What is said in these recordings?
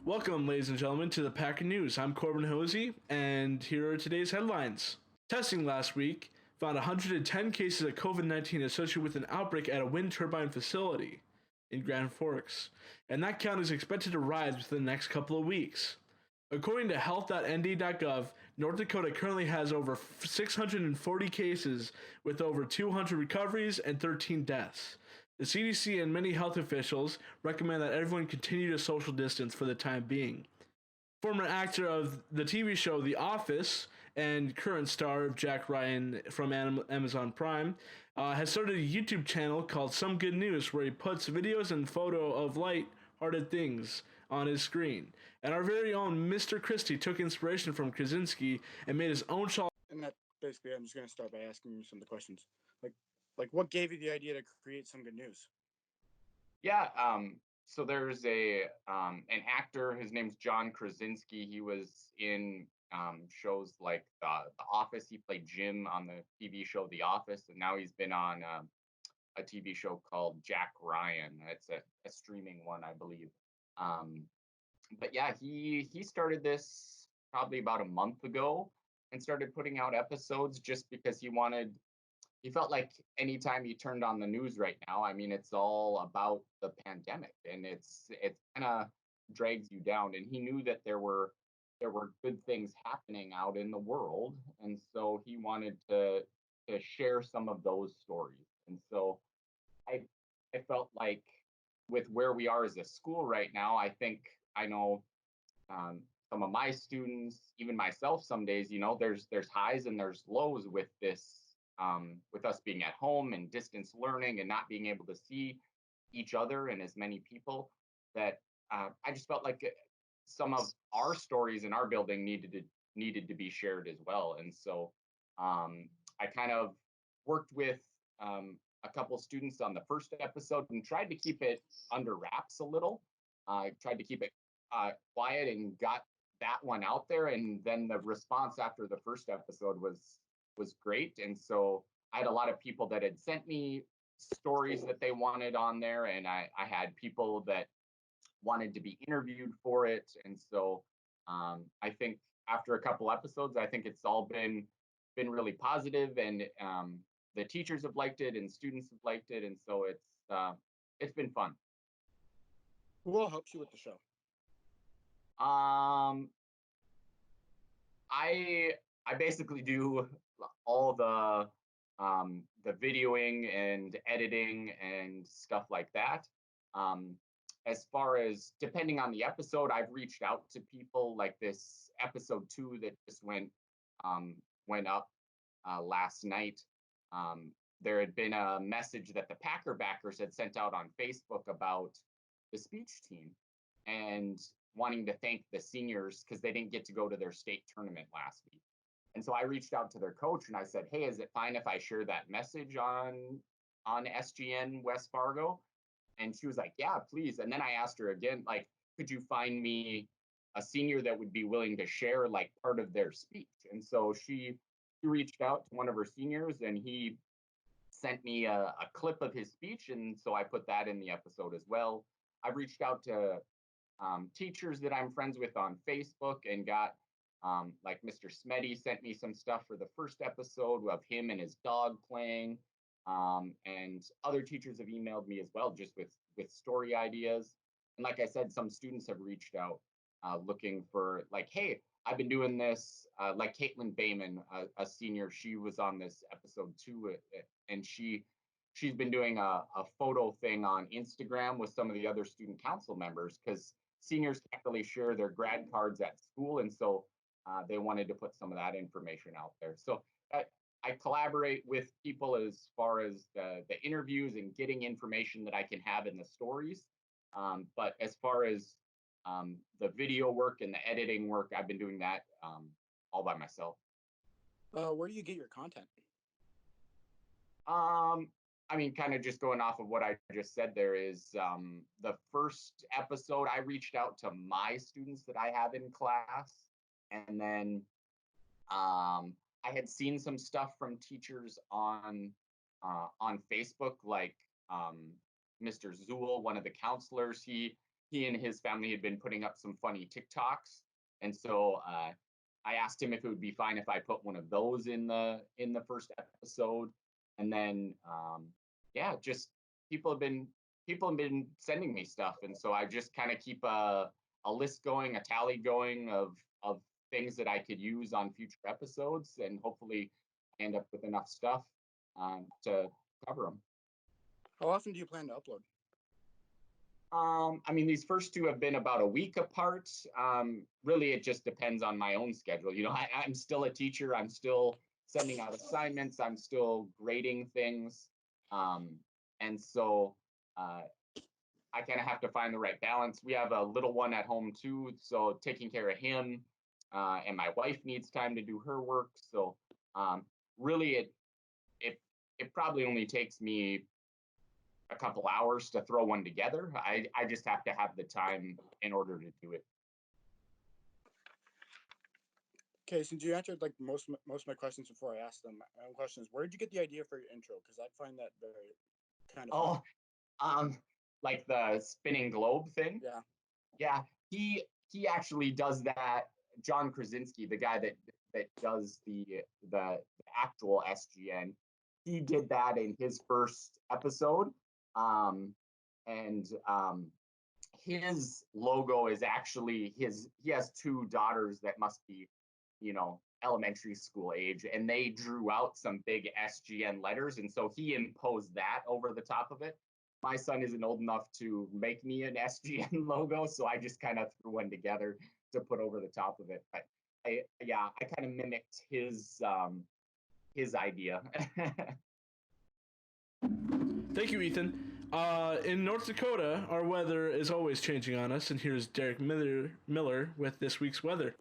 Welcome, ladies and gentlemen, to the Packer News. I'm Corbin Hosey, and here are today's headlines. Testing last week found 110 cases of COVID-19 associated with an outbreak at a wind turbine facility in Grand Forks, and that count is expected to rise within the next couple of weeks. According to health.nd.gov, North Dakota currently has over 640 cases with over 200 recoveries and 13 deaths. The CDC and many health officials recommend that everyone continue to social distance for the time being. Former actor of the TV show The Office and current star of Jack Ryan from Amazon Prime has started a YouTube channel called Some Good News, where he puts videos and photo of light-hearted things on his screen. And our very own Mr. Christie took inspiration from Krasinski and made his own show. And that basically, I'm just going to start by asking you some of the questions. Like what gave you the idea to create Some Good News? Yeah, so there's an actor. His name's John Krasinski. He was in shows like The Office. He played Jim on the TV show The Office, and now he's been on a TV show called Jack Ryan. It's a streaming one, I believe. But yeah, he started this probably about a month ago and started putting out episodes just because he felt like anytime he turned on the news right now, I mean, it's all about the pandemic, and it kind of drags you down. And he knew that there were good things happening out in the world, and so he wanted to share some of those stories. And so I felt like with where we are as a school right now, I think I know some of my students, even myself, some days, there's highs and there's lows with this. With us being at home and distance learning and not being able to see each other and as many people, that I just felt like some of our stories in our building needed to be shared as well. And so I kind of worked with a couple students on the first episode and tried to keep it under wraps a little. I tried to keep it quiet and got that one out there. And then the response after the first episode was great. And so I had a lot of people that had sent me stories that they wanted on there, and I had people that wanted to be interviewed for it. And so I think after a couple episodes, I think it's all been really positive, and the teachers have liked it and students have liked it, and so it's been fun. Who all helps you with the show? I basically do all the videoing and editing and stuff like that. As far as depending on the episode, I've reached out to people like this episode 2 that just went up last night. There had been a message that the Packer backers had sent out on Facebook about the speech team and wanting to thank the seniors because they didn't get to go to their state tournament last week. And so I reached out to their coach and I said, hey, is it fine if I share that message on SGN West Fargo? And she was like, yeah, please. And then I asked her again, like, could you find me a senior that would be willing to share like part of their speech? And so she reached out to one of her seniors and he sent me a clip of his speech. And so I put that in the episode as well. I've reached out to teachers that I'm friends with on Facebook and got like Mr. Smetty sent me some stuff for the first episode of him and his dog playing. And other teachers have emailed me as well, just with story ideas. And like I said, some students have reached out looking for like, hey, I've been doing this, like Caitlin Bayman, a senior, she was on this episode too. And she's been doing a photo thing on Instagram with some of the other student council members because seniors can't really share their grad cards at school. And so they wanted to put some of that information out there. So I collaborate with people as far as the interviews and getting information that I can have in the stories. But as far as the video work and the editing work, I've been doing that all by myself. Where do you get your content? I mean, kind of just going off of what I just said, there is the first episode, I reached out to my students that I have in class. And then I had seen some stuff from teachers on Facebook, like Mr. Zool, one of the counselors. He he and his family had been putting up some funny TikToks, and so I asked him if it would be fine if I put one of those in the first episode, and then yeah, just people have been people have been sending me stuff, and so I just kind of keep a list going, a tally going of things that I could use on future episodes, and hopefully end up with enough stuff to cover them. How often do you plan to upload? I mean, these first two have been about a week apart. Really, it just depends on my own schedule. You know, I'm still a teacher. I'm still sending out assignments. I'm still grading things. Um, and so uh, I kind of have to find the right balance. We have a little one at home too, so taking care of him, and my wife needs time to do her work. So really, it it probably only takes me a couple hours to throw one together. I just have to have the time in order to do it. Okay, since you answered like most of my questions before I asked them, my own question is, where did you get the idea for your intro? Because I find that very kind of funny. Oh, like the spinning globe thing. Yeah. Yeah, he actually does that. John Krasinski, the guy that does the actual SGN, he did that in his first episode. Um, and his logo is actually his. He has two daughters that must be, you know, elementary school age, and they drew out some big SGN letters, and so he imposed that over the top of it. My son isn't old enough to make me an SGN logo, so I just kind of threw one together to put over the top of it. But I kind of mimicked his idea. Thank you, Ethan. In North Dakota, our weather is always changing on us, and here's Derek Miller with this week's weather.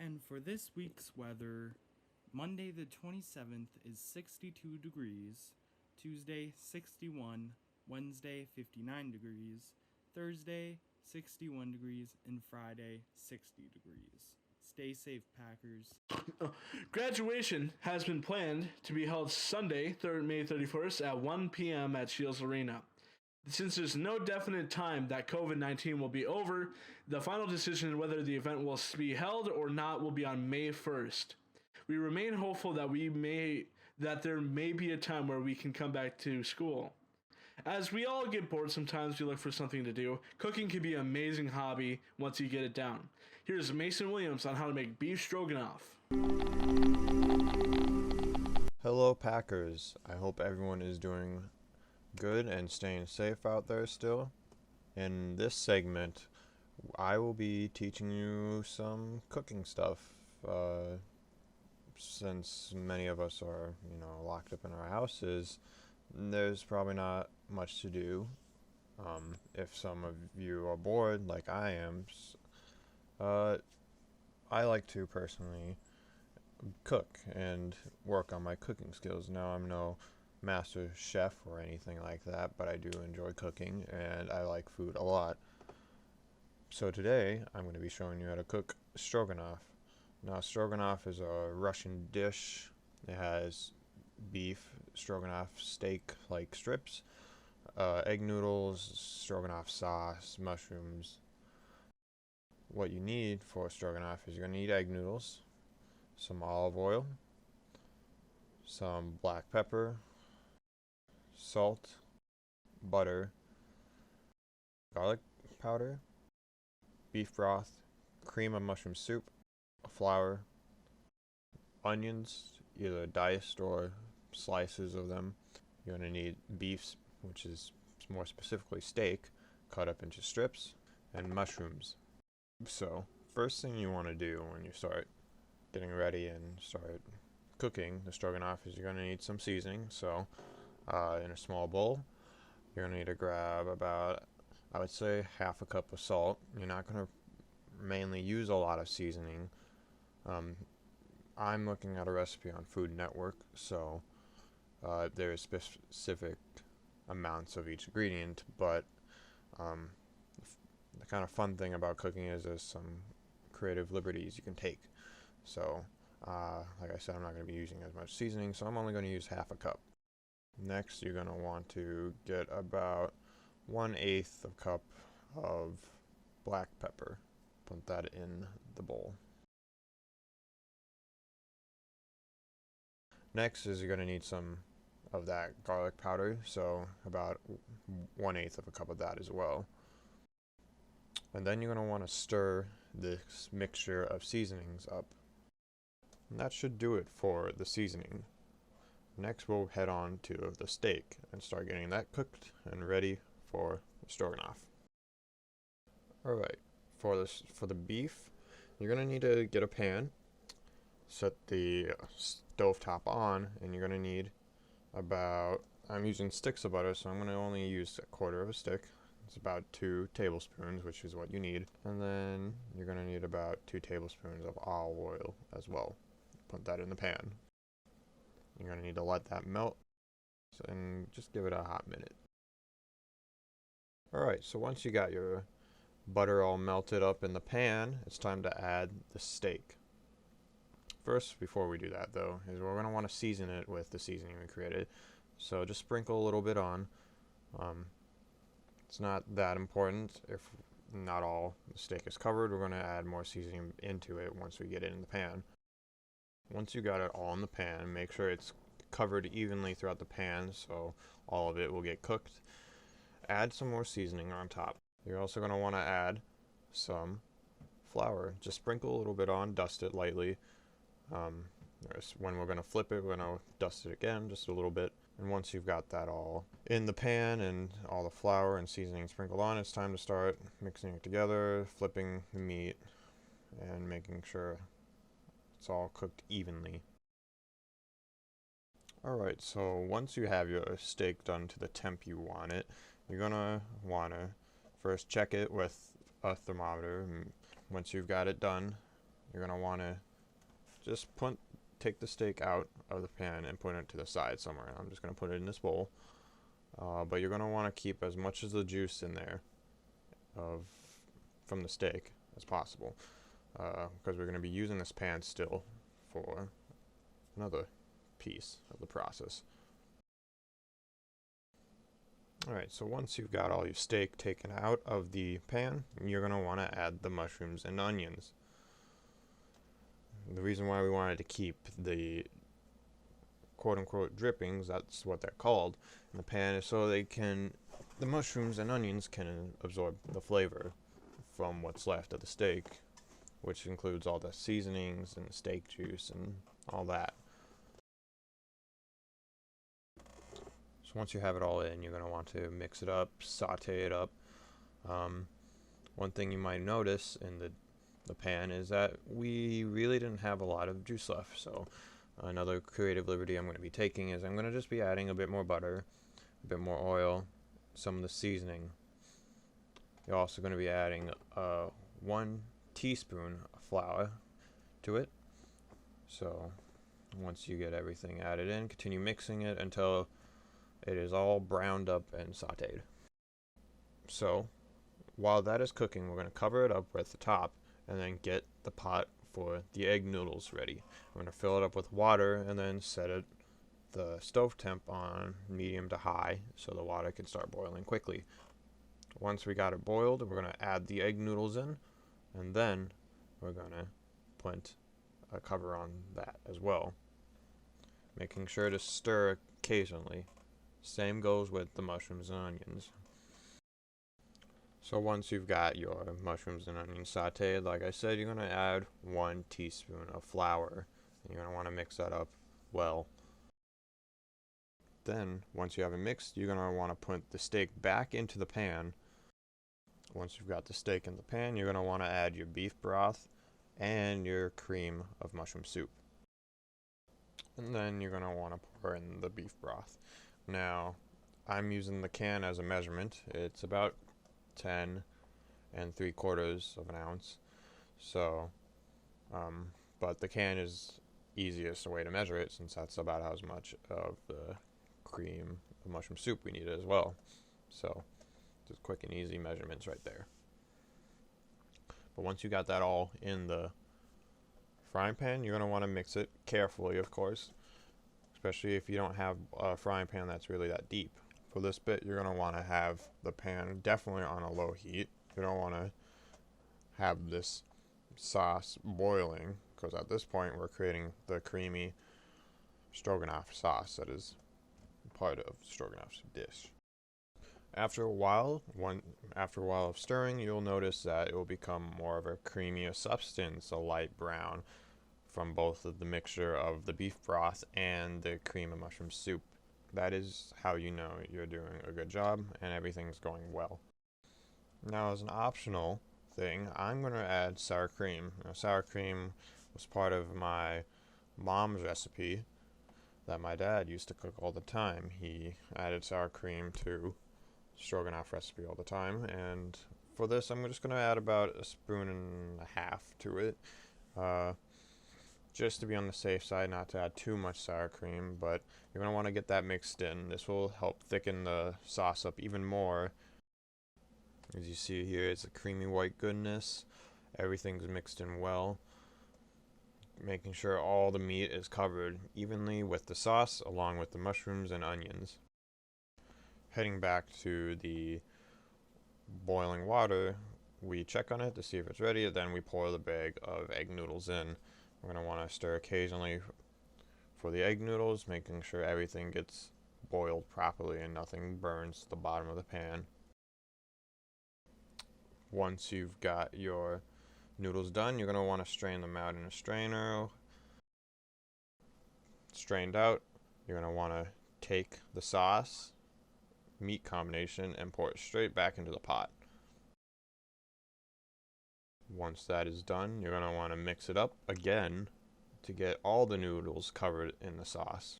And for this week's weather, Monday the 27th is 62 degrees, Tuesday 61, Wednesday 59 degrees, Thursday 61 degrees, and Friday 60 degrees. Stay safe, Packers. Graduation has been planned to be held Sunday, May 31st at 1 p.m. at Shields Arena. Since there's no definite time that COVID-19 will be over, the final decision whether the event will be held or not will be on May 1st. We remain hopeful that there may be a time where we can come back to school. As we all get bored sometimes, we look for something to do. Cooking can be an amazing hobby once you get it down. Here's Mason Williams on how to make beef stroganoff. Hello, Packers. I hope everyone is doing good and staying safe out there still. In this segment, I will be teaching you some cooking stuff. Since many of us are, locked up in our houses, there's probably not much to do. If some of you are bored, like I am, I like to personally cook and work on my cooking skills. Now, I'm no master chef or anything like that, but I do enjoy cooking and I like food a lot. So today, I'm going to be showing you how to cook stroganoff. Now, stroganoff is a Russian dish. It has beef, stroganoff steak like strips, egg noodles, stroganoff sauce, mushrooms. What you need for stroganoff is you're going to need egg noodles, some olive oil, some black pepper, salt, butter, garlic powder, beef broth, cream of mushroom soup, flour, onions, either diced or slices of them. You're going to need beef, which is more specifically steak, cut up into strips, and mushrooms. So, first thing you want to do when you start getting ready and start cooking the stroganoff is you're going to need some seasoning. So, in a small bowl, you're going to need to grab about, I would say, half a cup of salt. You're not going to mainly use a lot of seasoning. I'm looking at a recipe on Food Network, so there's specific amounts of each ingredient, but the kind of fun thing about cooking is there's some creative liberties you can take. So, like I said, I'm not going to be using as much seasoning, so I'm only going to use half a cup. Next, you're going to want to get about 1/8 of a cup of black pepper. Put that in the bowl. Next is you're going to need some of that garlic powder, so about 1/8 of a cup of that as well. And then you're going to want to stir this mixture of seasonings up. And that should do it for the seasoning. Next we'll head on to the steak and start getting that cooked and ready for stroganoff. Alright, for the beef, you're going to need to get a pan, set the stovetop on, and you're going to need about, I'm using sticks of butter, so I'm going to only use 1/4 of a stick. It's about 2 tablespoons, which is what you need. And then you're going to need about 2 tablespoons of olive oil as well. Put that in the pan. You're going to need to let that melt and just give it a hot minute. Alright, so once you got your butter all melted up in the pan, it's time to add the steak. First, before we do that though, is we're going to want to season it with the seasoning we created. So just sprinkle a little bit on. It's not that important. If not all the steak is covered, we're going to add more seasoning into it once we get it in the pan. Once you got it all in the pan, make sure it's covered evenly throughout the pan so all of it will get cooked. Add some more seasoning on top. You're also going to want to add some flour. Just sprinkle a little bit on, dust it lightly. When we're going to flip it, we're going to dust it again just a little bit. And once you've got that all in the pan and all the flour and seasoning sprinkled on, it's time to start mixing it together, flipping the meat, and making sure it's all cooked evenly. Alright, so once you have your steak done to the temp you want it, you're going to want to first check it with a thermometer. And once you've got it done, you're going to want to just take the steak out of the pan and put it to the side somewhere. I'm just going to put it in this bowl. But you're going to want to keep as much of the juice in there from the steak as possible. Because we're going to be using this pan still for another piece of the process. Alright, so once you've got all your steak taken out of the pan, you're going to want to add the mushrooms and onions. The reason why we wanted to keep the quote-unquote drippings, that's what they're called, in the pan is so the mushrooms and onions can absorb the flavor from what's left of the steak, which includes all the seasonings and the steak juice and all that. So once you have it all in, you're going to want to mix it up, saute it up. One thing you might notice in the pan is that we really didn't have a lot of juice left, so another creative liberty I'm going to be taking is I'm going to just be adding a bit more butter, a bit more oil, some of the seasoning. You're also going to be adding 1 teaspoon of flour to it. So once you get everything added in, continue mixing it until it is all browned up and sauteed. So while that is cooking, we're going to cover it up with the top and then get the pot for the egg noodles ready. I'm going to fill it up with water and then set the stove temp on medium to high so the water can start boiling quickly. Once we got it boiled, we're going to add the egg noodles in, and then we're going to put a cover on that as well, making sure to stir occasionally. Same goes with the mushrooms and onions. So once you've got your mushrooms and onions sauteed, like I said, you're going to add 1 teaspoon of flour. And you're going to want to mix that up well. Then, once you have it mixed, you're going to want to put the steak back into the pan. Once you've got the steak in the pan, you're going to want to add your beef broth and your cream of mushroom soup. And then you're going to want to pour in the beef broth. Now, I'm using the can as a measurement. It's about 10 3/4 of an ounce. So, but the can is easiest way to measure it since that's about how much of the cream of mushroom soup we need as well. So, just quick and easy measurements right there. But once you got that all in the frying pan, you're going to want to mix it carefully, of course, especially if you don't have a frying pan that's really that deep. For this bit, you're going to want to have the pan definitely on a low heat. You don't want to have this sauce boiling, because at this point we're creating the creamy stroganoff sauce that is part of stroganoff's dish. After a while of stirring, you'll notice that it will become more of a creamier substance, a light brown, from both of the mixture of the beef broth and the cream of mushroom soup. That is how you know you're doing a good job and everything's going well. Now, as an optional thing, I'm going to add sour cream. Now, sour cream was part of my mom's recipe that my dad used to cook all the time. He added sour cream to stroganoff recipe all the time, and for this I'm just going to add about a spoon and a half to it, just to be on the safe side, not to add too much sour cream, but you're going to want to get that mixed in. This will help thicken the sauce up even more. As you see here, it's a creamy white goodness. Everything's mixed in well, making sure all the meat is covered evenly with the sauce along with the mushrooms and onions. Heading back to the boiling water, we check on it to see if it's ready, then we pour the bag of egg noodles in. We're going to want to stir occasionally for the egg noodles, making sure everything gets boiled properly and nothing burns the bottom of the pan. Once you've got your noodles done, you're going to want to strain them out in a strainer. Strained out, you're going to want to take the sauce, meat combination, and pour it straight back into the pot. Once that is done, you're going to want to mix it up again to get all the noodles covered in the sauce.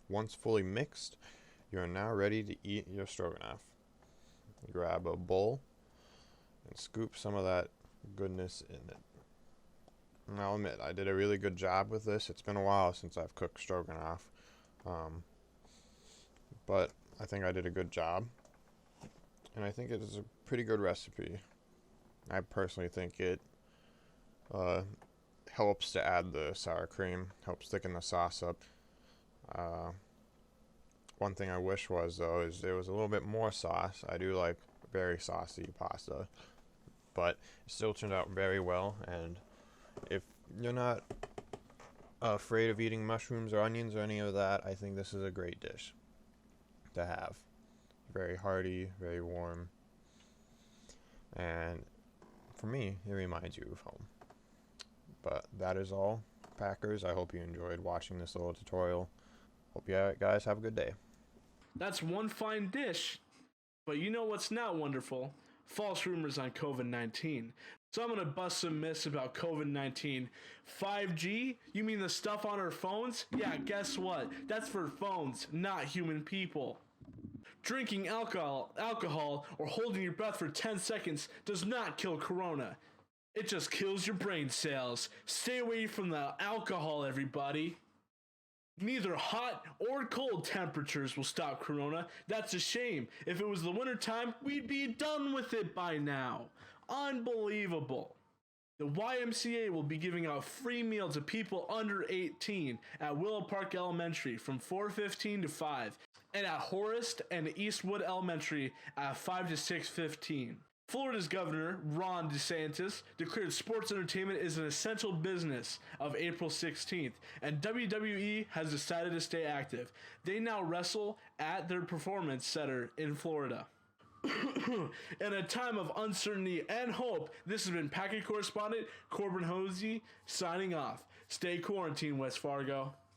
Once fully mixed, you're now ready to eat your stroganoff. Grab a bowl and scoop some of that goodness in it. And I'll admit, I did a really good job with this. It's been a while since I've cooked stroganoff, but I think I did a good job, and I think it is a pretty good recipe. I personally think it helps to add the sour cream, helps thicken the sauce up. One thing I wish was, though, is there was a little bit more sauce. I do like very saucy pasta, but it still turned out very well. And if you're not afraid of eating mushrooms or onions or any of that, I think this is a great dish to have. Very hearty, very warm, and for me, it reminds you of home. But that is all, Packers. I hope you enjoyed watching this little tutorial. Hope you guys have a good day. That's one fine dish. But you know what's not wonderful? False rumors on COVID-19. So I'm going to bust some myths about COVID-19. 5G? You mean the stuff on our phones? Yeah, guess what? That's for phones, not human people. Drinking alcohol or holding your breath for 10 seconds does not kill corona. It just kills your brain cells. Stay away from the alcohol, everybody. Neither hot or cold temperatures will stop corona. That's a shame. If it was the wintertime, we'd be done with it by now. Unbelievable. The YMCA will be giving out free meals to people under 18 at Willow Park Elementary from 4:15 to 5, and at Horist and Eastwood Elementary at 5 to 6:15. Florida's Governor, Ron DeSantis, declared sports entertainment is an essential business of April 16th, and WWE has decided to stay active. They now wrestle at their performance center in Florida. In a time of uncertainty and hope, this has been Packet Correspondent Corbin Hosey signing off. Stay quarantined, West Fargo.